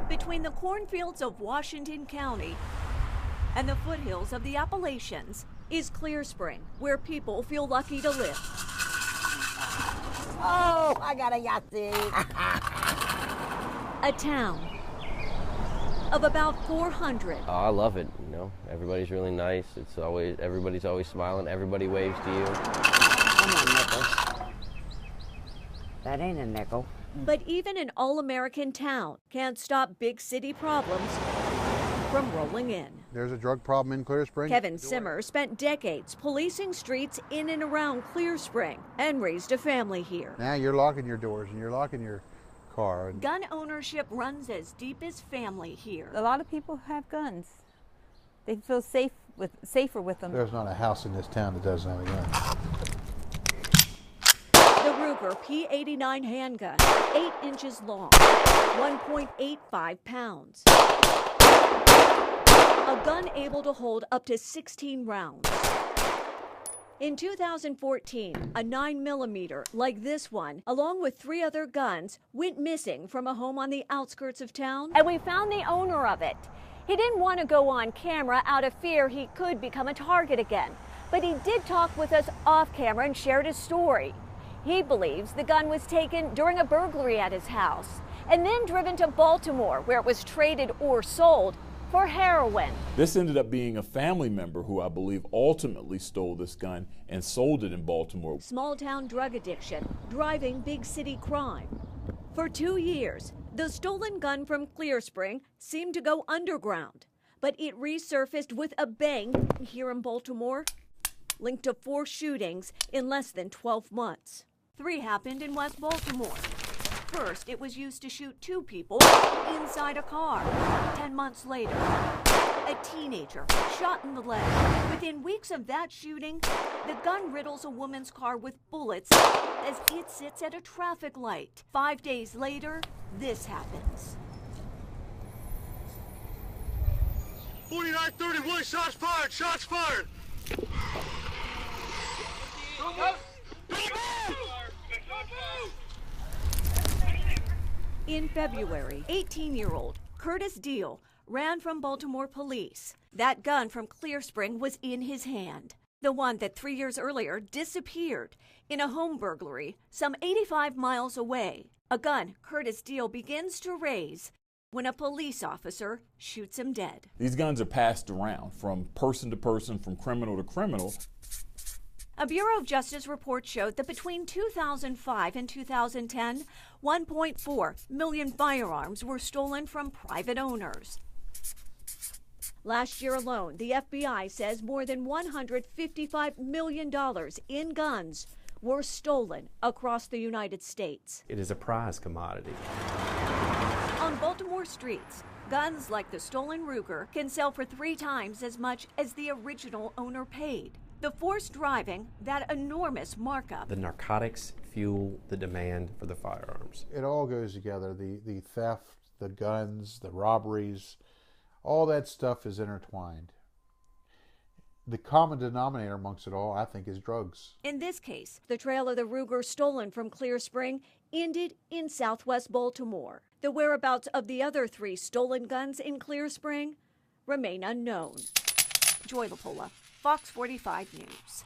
Between the cornfields of Washington County and the foothills of the Appalachians is Clear Spring, where people feel lucky to live. Oh, I got a Yahtzee. A town of about 400. Oh, I love it, everybody's really nice. Everybody's always smiling, everybody waves to you. Come on, nickel. That ain't a nickel. But even an all-American town can't stop big city problems from rolling in. There's a drug problem in Clear Spring. Kevin Simmer spent decades policing streets in and around Clear Spring and raised a family here. Now you're locking your doors and you're locking your car. Gun ownership runs as deep as family here. A lot of people have guns. They feel safer with them. There's not a house in this town that doesn't have a gun. The Ruger P89 handgun, 8 inches long, 1.85 pounds. A gun able to hold up to 16 rounds. In 2014, a 9mm like this one, along with 3 other guns, went missing from a home on the outskirts of town. And we found the owner of it. He didn't want to go on camera out of fear he could become a target again. But he did talk with us off camera and shared his story. He believes the gun was taken during a burglary at his house and then driven to Baltimore, where it was traded or sold for heroin. This ended up being a family member who I believe ultimately stole this gun and sold it in Baltimore. Small town drug addiction, driving big city crime. For 2 years, the stolen gun from Clear Spring seemed to go underground, but it resurfaced with a bang here in Baltimore, linked to 4 shootings in less than 12 months. 3 happened in West Baltimore. First, it was used to shoot 2 people inside a car. 10 months later, a teenager shot in the leg. Within weeks of that shooting, the gun riddles a woman's car with bullets as it sits at a traffic light. 5 days later, this happens. 4931, shots fired, shots fired. In February, 18-year-old Curtis Deal ran from Baltimore police. That gun from Clear Spring was in his hand. The one that 3 years earlier disappeared in a home burglary some 85 miles away. A gun Curtis Deal begins to raise when a police officer shoots him dead. These guns are passed around from person to person, from criminal to criminal. A Bureau of Justice report showed that between 2005 and 2010, 1.4 million firearms were stolen from private owners. Last year alone, the FBI says more than $155 million in guns were stolen across the United States. It is a prized commodity. On Baltimore streets, guns like the stolen Ruger can sell for 3 times as much as the original owner paid. The force driving that enormous markup. The narcotics fuel the demand for the firearms. It all goes together. The theft, the guns, the robberies, all that stuff is intertwined. The common denominator amongst it all, I think, is drugs. In this case, the trail of the Ruger stolen from Clear Spring ended in southwest Baltimore. The whereabouts of the other 3 stolen guns in Clear Spring remain unknown. Joy LaPola, Fox 45 News.